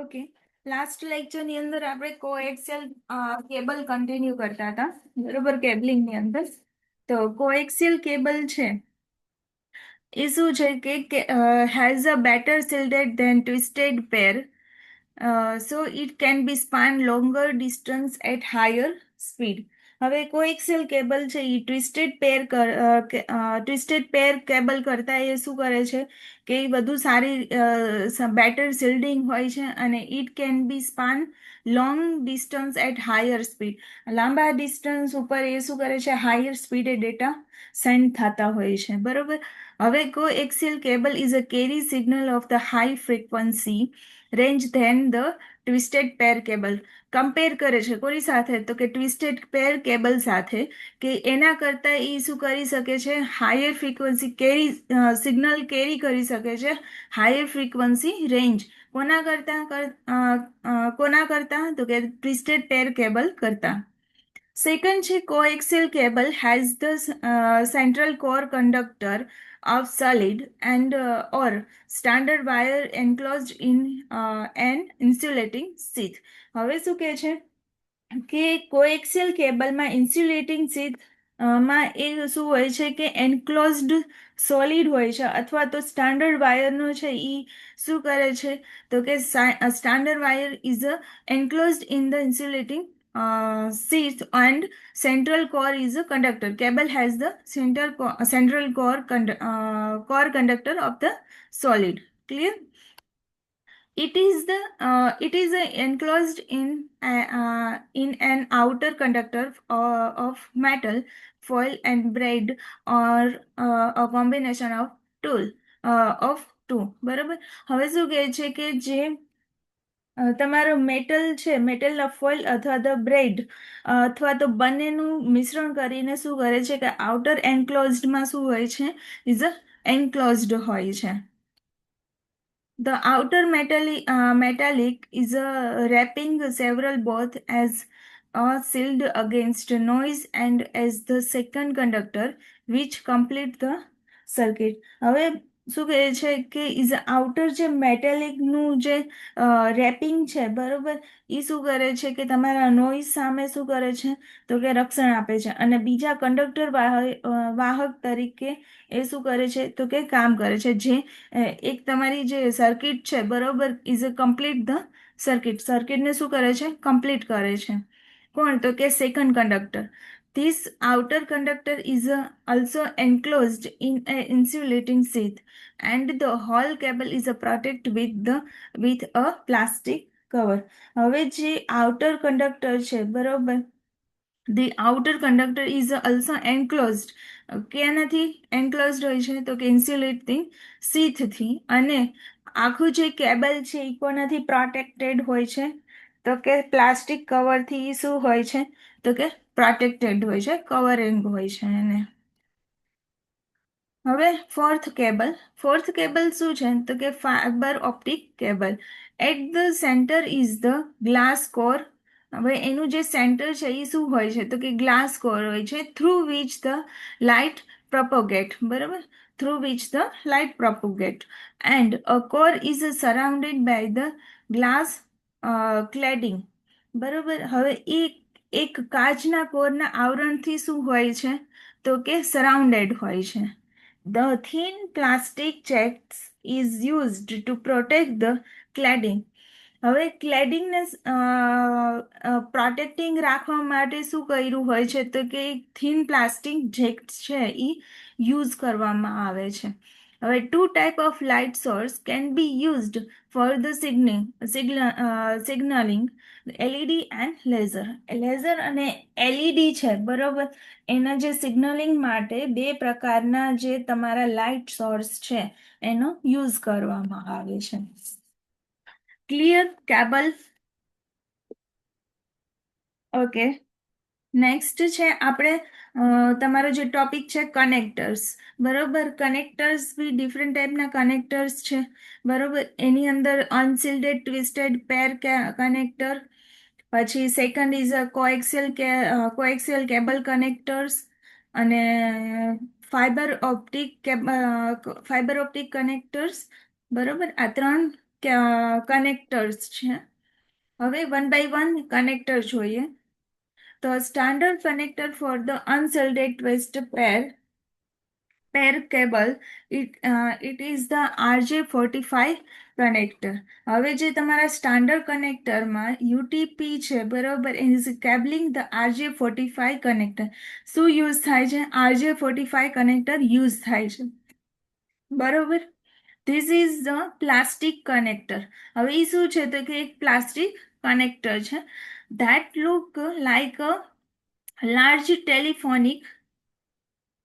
Okay, last લેક્ચરની અંદર આપણે coaxial cable continue કરતા હતા, બરોબર, કેબલિંગની અંદર. તો કોએક્સિયલ કેબલ છે એ શું છે કે has a better shielded than twisted pair. So it can be span longer distance at higher speed. હવે કોએક્સિયલ કેબલ છે એ ટ્વિસ્ટેડ પેર કેબલ કરતા એ શું કરે છે કે એ વધુ સારી બેટર શિલ્ડિંગ હોય છે અને it can be span long distance at higher speed. લાંબા ડિસ્ટન્સ ઉપર એ શું કરે છે, હાયર સ્પીડે ડેટા સેન્ડ થતા હોય છે, બરોબર. હવે coaxial cable is a carry signal of the high frequency range then the twisted pair cable. Compare કરે છે કોની સાથે, તો કે ટ્વિસ્ટેડ પેર કેબલ સાથે, કે એના કરતાં એ શું કરી શકે છે, હાયર ફ્રીક્વન્સી કેરી સિગ્નલ કેરી કરી શકે છે, હાયર ફ્રીક્વન્સી રેન્જ. કોના કરતા તો કે ટ્વિસ્ટેડ પેર કેબલ કરતા. સેકન્ડ છે coaxial cable has the central core conductor of solid and or standard wire enclosed in an insulating sheath. હવે શું કહે છે કે કોએક્સિયલ કેબલમાં ઇન્સ્યુલેટિંગ શીથ માં એ શું હોય છે કે એન્ક્લોઝડ સોલિડ હોય છે, અથવા તો સ્ટાન્ડર્ડ વાયરનો છે એ શું કરે છે, તો કે standard wire is enclosed in the insulating sheath and central core is a conductor. Cable has the central core conductor of the solid. Clear? It is enclosed in an outer conductor of metal, foil, and braid, or a combination of two. બરાબર. હવે શું કહે છે કે જે તમારો metal છે, metal foil અથવા તો બ્રેડ અથવા તો બંનેનું મિશ્રણ કરીને શું કરે છે કે આઉટર એન્ક્લોઝડમાં શું હોય છે, ઇઝ અ એન્ક્લોઝડ હોય છે. The outer metallic is wrapping several both as a shield against noise and as the second conductor which complete the circuit. હવે શું કહે છે કે ઇઝ આઉટર જે મેટેલિકનું જે રેપિંગ છે, બરોબર, એ શું કરે છે કે તમારા નોઇઝ સામે શું કરે છે, તો કે રક્ષણ આપે છે, અને બીજા કંડક્ટર વાહક તરીકે એ શું કરે છે, તો કે કામ કરે છે. જે એક તમારી જે સર્કિટ છે, બરોબર, ઇઝ અ કમ્પ્લીટ ધ સર્કિટને શું કરે છે, કમ્પ્લીટ કરે છે. કોણ, તો કે second conductor. This outer conductor is also enclosed in an insulating sheath, and the whole cable is protected with a plastic cover. હવે જે outer conductor છે, બરોબર, the outer conductor is also enclosed. ક્યાંથી એન્ક્લોઝડ હોય છે, તો કે insulating શીથથી. અને આખું જે કેબલ છે એ કોનાથી પ્રોટેક્ટેડ હોય છે, તો કે પ્લાસ્ટિક કવરથી શું હોય છે, તો કે પ્રોટેક્ટેડ હોય છે, કવરિંગ હોય છે એને. હવે ફોર્થ કેબલ શું છે, તો કે fibre optic cable. At the centre is the glass core. હવે એનું જે સેન્ટર છે એ શું હોય છે, તો કે ગ્લાસ કોર હોય છે, through which the light propagate, બરાબર, through which the light propagate, and a core is surrounded by the glass cladding. બરોબર. હવે એ એક કાચના કોરના આવરણથી શું હોય છે, તો કે સરાઉન્ડેડ હોય છે. The thin plastic checks is used to protect the cladding. હવે ક્લેડિંગને પ્રોટેક્ટિંગ રાખવા માટે શું કર્યું હોય છે, તો કે થિન પ્લાસ્ટિક જેક્ટ છે એ યુઝ કરવામાં આવે છે. હવે two type of light source can be used for the signalling, LED and laser અને એલઈડી છે, બરોબર, એના જે સિગ્નલિંગ માટે બે પ્રકારના જે તમારા લાઇટ સોર્સ છે એનો યુઝ કરવામાં આવે છે. Clear cable? ઓકે, નેક્સ્ટ છે આપણે તમારો જે ટોપિક છે કનેક્ટર્સ, બરોબર. કનેક્ટર્સ બી ડિફરન્ટ ટાઈપના કનેક્ટર્સ છે, બરોબર. એની અંદર અનસિલ્ડેડ ટ્વિસ્ટેડ પેર કનેક્ટર, પછી second is a coaxial cable connectors, અને ફાઈબર ઓપ્ટિક કનેક્ટર્સ, બરોબર. આ ત્રણ કનેક્ટર્સ છે. હવે વન બાય વન કનેક્ટર જોઈએ. તો standard connector for the unshielded twist pair cable, it is the RJ45 connector. હવે જે તમારા સ્ટાન્ડર્ડ કનેક્ટરમાં યુટીપી છે બરોબર, is cabling the RJ45 connector. શું યુઝ થાય છે? RJ45 કનેક્ટર યુઝ થાય છે બરોબર. This is the plastic connector. હવે એ શું છે તો કે એક પ્લાસ્ટિક કનેક્ટર છે that look like a large telephonic,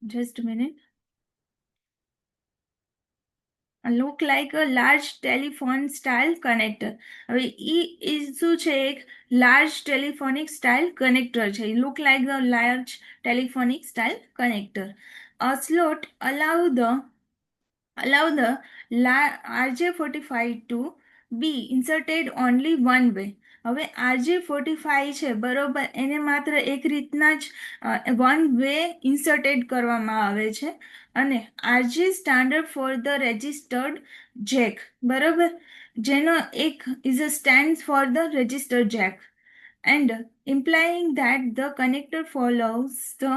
just a minute, look like a large telephone style connector. હવે એ શું છે? એક લાર્જ ટેલિફોનિક સ્ટાઇલ કનેક્ટર છે. Look like the large telephonic style connector. A slot allow the RJ45 to be inserted only one way. હવે RJ45 છે બરોબર, એને માત્ર એક રીતના જ વન વે ઇન્સર્ટેડ કરવામાં આવે છે. અને RJ standard for the registered jack બરોબર, જેનો એક is a stand for the registered jack, and implying that the connector follows the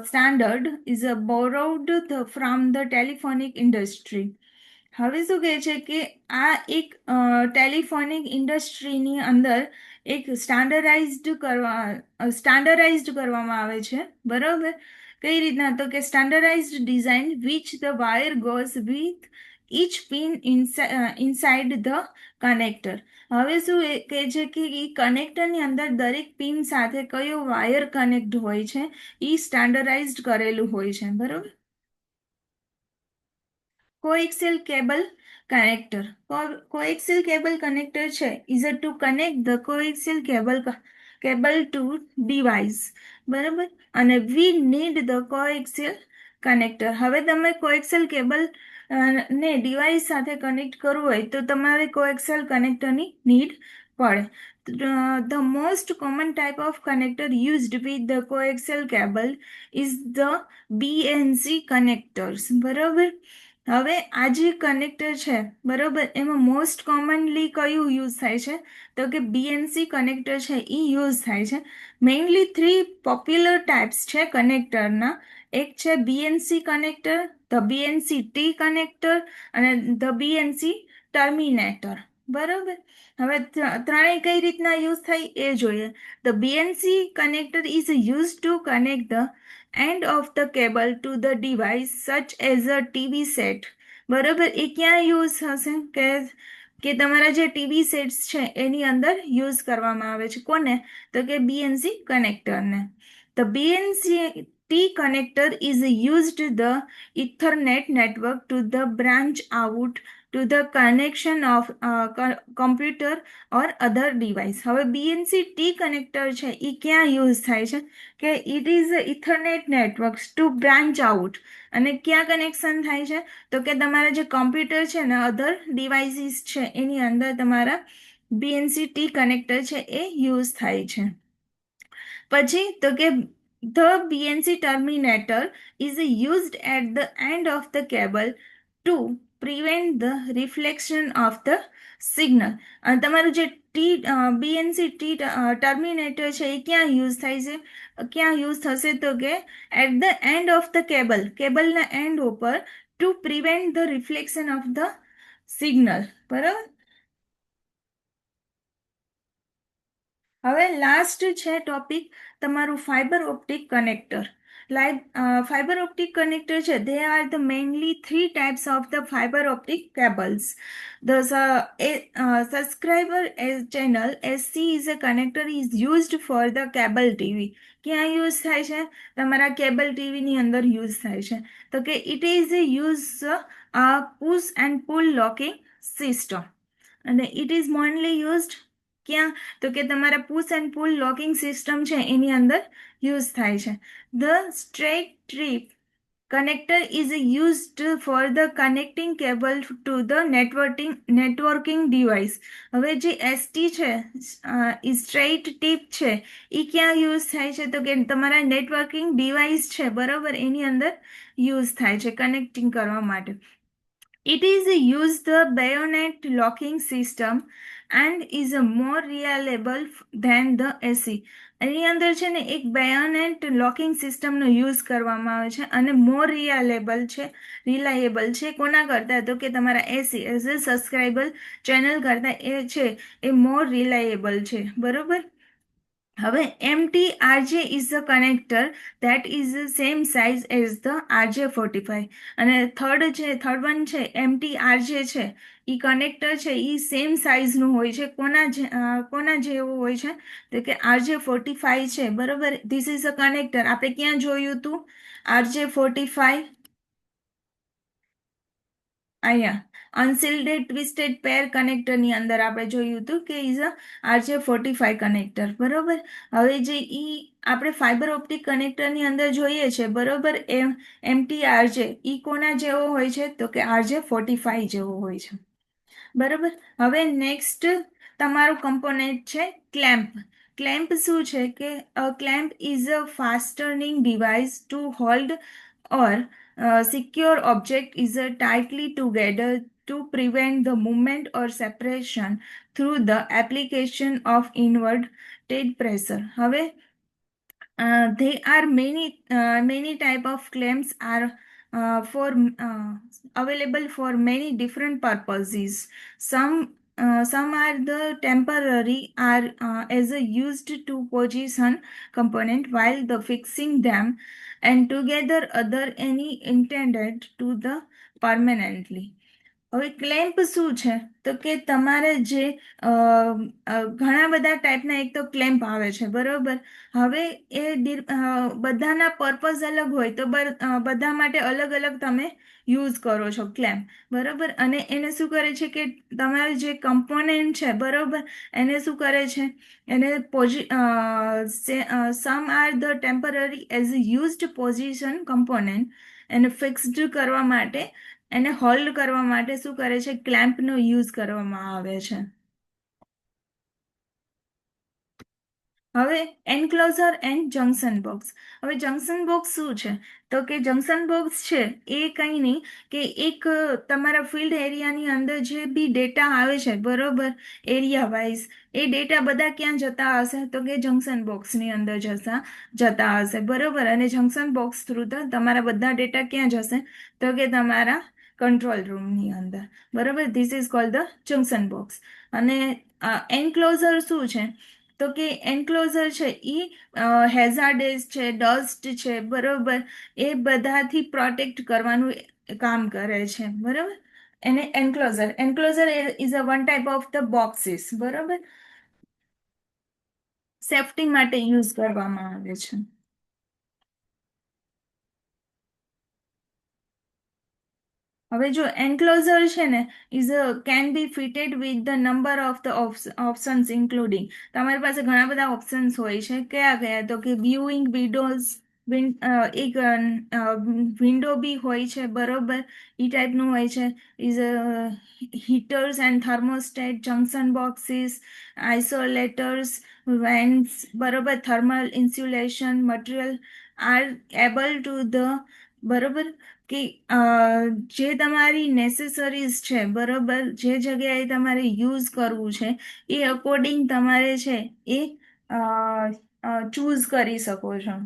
standard is borrowed from the telephonic industry. હવે શું કહે છે કે આ એક ટેલિફોનિક ઇન્ડસ્ટ્રીની અંદર એક સ્ટાન્ડર્ડાઇઝડ કરવામાં આવે છે બરોબર. કઈ રીતના? તો કે standardised design which the wire goes with each pin inside the connector. હવે શું કહે છે કે એ કનેક્ટરની અંદર દરેક પિન સાથે કયો વાયર કનેક્ટ હોય છે એ સ્ટાન્ડર્ડાઇઝડ કરેલું હોય છે બરોબર. Coaxial cable connector. Coaxial cable connector છે is to connect the coaxial cable to device બરાબર. અને we need the coaxial connector. હવે તમે કોએક્સિયલ કેબલ ને ડિવાઇસ સાથે કનેક્ટ કરવું હોય તો તમારે કોએક્સિયલ કનેક્ટરની નીડ પડે. The most common type of connector used with the coaxial cable is the BNC connectors બરાબર. હવે આ જે કનેક્ટર છે બરોબર, એમાં મોસ્ટ કોમનલી કયું યુઝ થાય છે તો કે બીએનસી કનેક્ટર છે એ યુઝ થાય છે. મેઇનલી થ્રી પોપ્યુલર ટાઈપ્સ છે કનેક્ટરના. એક છે BNC connector, the BNC T connector અને ધ બીએનસી ટર્મિનેટર બરોબર. હવે ત્રણેય કઈ રીતના યુઝ થાય એ જોઈએ. The BNC connector is use to connect the end of the cable to the device such as a TV set બરોબર. એ ક્યાં યુઝ થશે કે તમારા જે ટીવી સેટ્સ છે એની અંદર યુઝ કરવામાં આવે છે. કોને? તો કે બીએનસી કનેક્ટરને. The BNC T connector is used the ethernet network to the branch out to the connection of computer or other device. હવે BNC T કનેક્ટર છે એ ક્યાં યુઝ થાય છે કે it is Ethernet networks to branch out. અને ક્યાં connection થાય છે તો કે તમારા જે કોમ્પ્યુટર છે ને અધર ડિવાઇસીસ છે એની અંદર તમારા BNC T કનેક્ટર છે એ યુઝ થાય છે. પછી તો કે the BNC terminator is used at the end of the cable to prevent the reflection of the signal. અને તમારું જે બીએનસી ટી ટર્મિનેટર છે એ ક્યાં યુઝ થાય છે? ક્યાં યુઝ થશે તો કે at the end of the કેબલના એન્ડ ઉપર to prevent the reflection of the signal બરાબર. હવે લાસ્ટ છે ટોપિક તમારું fibre optic connector. Fibre optic connector છે they are the mainly three types of the fiber optic cables. The subscriber channel SC is a connector is used for the cable TV. ક્યાં use થાય છે? તમારા cable ટીવીની અંદર use થાય છે. તો કે it is use push and pull locking system. અને ઇટ ઇઝ મોનલી યુઝડ ક્યાં? તો કે તમારા push and pull locking system છે એની અંદર યુઝ થાય છે. The straight tip connector is used for the connecting cable to the networking device. હવે જે એસટી છે એ સ્ટ્રેટ ટીપ છે એ ક્યાં યુઝ થાય છે તો કે તમારા નેટવર્કિંગ ડિવાઇસ છે બરાબર એની અંદર યુઝ થાય છે કનેક્ટિંગ કરવા માટે. It is a use the bayonet locking system and is a more reliable than the AC. એની અંદર છે ને એક બેયોનેટ લોકિંગ સિસ્ટમનો યુઝ કરવામાં આવે છે અને મોર રિલાયેબલ છે કોના કરતાં તો કે તમારા એસી એઝ એ સબસ્ક્રાઇબલ ચેનલ કરતાં એ છે એ મોર રિલાયેબલ છે બરોબર. હવે MT-RJ is the connector that is the same size as the RJ45 અને થર્ડ વન છે MT-RJ છે એ કનેક્ટર છે એ સેમ સાઇઝનું હોય છે કોના જેવું હોય છે તો કે RJ45 છે બરોબર. ધીસ ઇઝ અ કનેક્ટર આપણે ક્યાં જોયું હતું RJ45 અહીંયા અનસિલ્ડેડ ટ્વિસ્ટેડ પેર કનેક્ટરની અંદર આપણે જોયું હતું કે ઇઝ અ RJ45 કનેક્ટર બરોબર. હવે જે આપણે ફાઇબર ઓપ્ટિક કનેક્ટરની અંદર જોઈએ છે બરોબર MT-RJ કોના જેવો હોય છે તો કે RJ45 જેવો હોય છે બરોબર. હવે નેક્સ્ટ તમારું કમ્પોનેન્ટ છે ક્લેમ્પ. ક્લેમ્પ શું છે કે clamp is a fastening device to hold or secure object is tightly together to prevent the movement or separation through the application of inverted pressure. હવે there are many type of claims are for available for many different purposes. Some are the temporary are as a used to position component while the fixing them and together other any intended to the permanently. હવે clamp શું છે તો કે તમારે જે ઘણા બધા ટાઈપના એક તો ક્લેમ્પ આવે છે બરોબર. હવે એ બધાના પર્પઝ અલગ હોય તો બધા માટે અલગ અલગ તમે યુઝ કરો છો ક્લેમ્પ બરોબર. અને એને શું કરે છે કે તમારે જે કમ્પોનેન્ટ છે બરોબર એને શું કરે છે એને some are the temporary as used position component એને ફિક્સ્ડ કરવા માટે એને હોલ્ડ કરવા માટે શું કરે છે ક્લેમ્પનો યુઝ કરવામાં આવે છે. હવે એન્ક્લોઝર એન્ડ જંકશન બોક્સ. હવે જંકશન બોક્સ શું છે તો કે જંકશન બોક્સ છે એ કંઈ નહીં કે એક તમારા ફિલ્ડ એરિયાની અંદર જે બી ડેટા આવે છે બરોબર એરિયા વાઇઝ એ ડેટા બધા ક્યાં જતા હશે તો કે જંકશન બોક્સની અંદર જતા હશે બરોબર. અને જંકશન બોક્સ થ્રુ તો તમારા બધા ડેટા ક્યાં જશે તો કે તમારા કંટ્રોલ રૂમની અંદર બરોબર. This is called the junction box. અને એન્ક્લોઝર શું છે તો કે એન્ક્લોઝર છે એ હેઝાર્ડેસ છે ડસ્ટ છે બરોબર એ બધાથી પ્રોટેક્ટ કરવાનું કામ કરે છે બરોબર. એને enclosure is a one type of the boxes બરોબર સેફ્ટી માટે યુઝ કરવામાં આવે છે. હવે જો એન્ક્લોઝર છે ને is can be fitted with the number of the options including. તમારી પાસે ઘણા બધા ઓપ્શન્સ હોય છે કયા તો કે વ્યુઇંગ વિન્ડોઝ એક વિન્ડો બી હોય છે બરોબર એ ટાઈપનું હોય છે is heaters and thermostat junction boxes isolators vents બરોબર thermal insulation material are able to the બરોબર કે જે તમારી નેસેસરીઝ છે બરોબર જે જગ્યાએ તમારે યુઝ કરવું છે એ અકોર્ડિંગ તમારે છે એ ચૂઝ કરી શકો છો.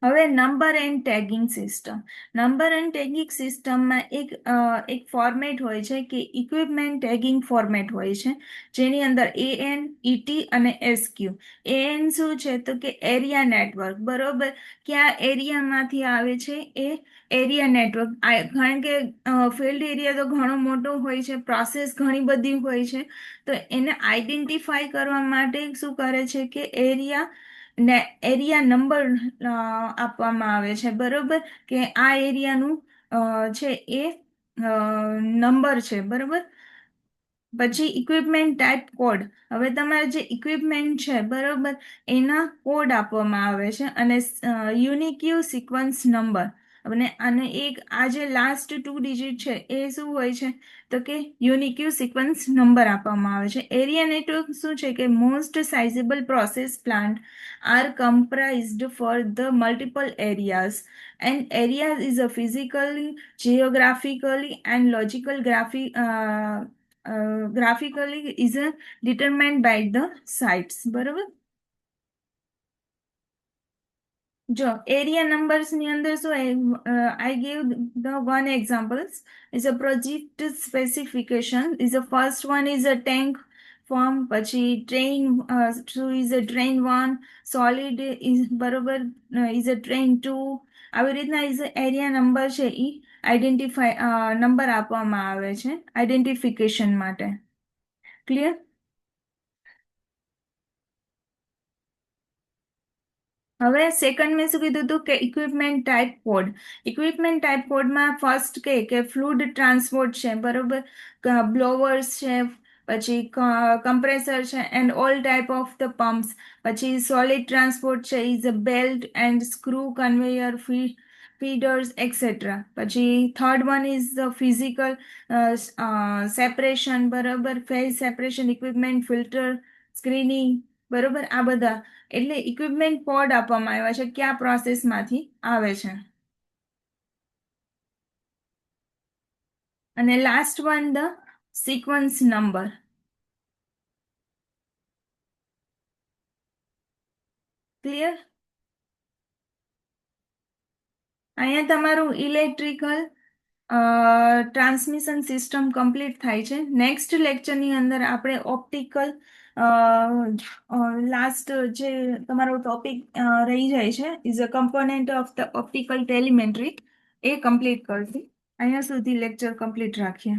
હવે number and tagging system. Number and tagging સિસ્ટમમાં એક ફોર્મેટ હોય છે કે ઇક્વિપમેન્ટ ટેગિંગ ફોર્મેટ હોય છે જેની અંદર AN ET અને SQ. AN શું છે તો કે એરિયા નેટવર્ક બરોબર ક્યાં એરિયામાંથી આવે છે એ એરિયા નેટવર્ક કારણ કે ફિલ્ડ એરિયા તો ઘણો મોટો હોય છે પ્રોસેસ ઘણી બધી હોય છે તો એને આઈડેન્ટિફાઈ કરવા માટે શું કરે છે કે એરિયા નંબર આપવામાં આવે છે બરોબર કે આ એરિયાનું છે એ નંબર છે બરોબર. પછી ઇક્વિપમેન્ટ ટાઈપ કોડ. હવે તમારે જે ઇક્વિપમેન્ટ છે બરોબર એના કોડ આપવામાં આવે છે અને યુનિક્યુ સિક્વન્સ નંબર અને એક આ જે લાસ્ટ 2 ડિજિટ છે એ શું હોય છે તો કે યુનિક્યુ સિક્વન્સ નંબર આપવામાં આવે છે. એરિયા નેટવર્ક શું છે કે most sizeable process plant are comprised for the multiple areas and areas is a physically, geographically and logical graphically is a determined by the sites. બરોબર. જો એરિયા નંબર્સની અંદર શું આઈ give the one examples is a project specification is a first one is a tank form, પછી train શું is a train 1, solid is બરોબર is a train 2. આવી રીતના is area number છે એ આઈડેન્ટિફાય નંબર આપવામાં આવે છે આઈડેન્ટિફિકેશન માટે. ક્લિયર? હવે સેકન્ડ મેં શું કીધું હતું કે equipment type code. Equipment type કોડમાં ફર્સ્ટ કે ફ્લુડ ટ્રાન્સપોર્ટ છે બરોબર, બ્લોવર્સ છે, પછી કમ્પ્રેસર છે and all type of the pumps. પછી સોલિડ ટ્રાન્સપોર્ટ છે is a belt and screw conveyor feeders etcetera. પછી third one is the physical separation બરોબર, phase separation equipment, filter, screening બરોબર, આ બધા એટલે ઇક્વિપમેન્ટ કોડ આપવામાં આવ્યા છે કયા પ્રોસેસમાંથી આવે છે. અને last one the sequence number. Clear? અહીંયા તમારું ઇલેક્ટ્રિકલ ટ્રાન્સમિશન સિસ્ટમ કમ્પ્લીટ થાય છે. નેક્સ્ટ લેક્ચરની અંદર આપણે ઓપ્ટિકલ લાસ્ટ જે તમારો ટોપિક રહી જાય છે is a component of the optical telemetry એ કમ્પ્લીટ કરશે. અહીંયા સુધી લેક્ચર કમ્પ્લીટ રાખીએ.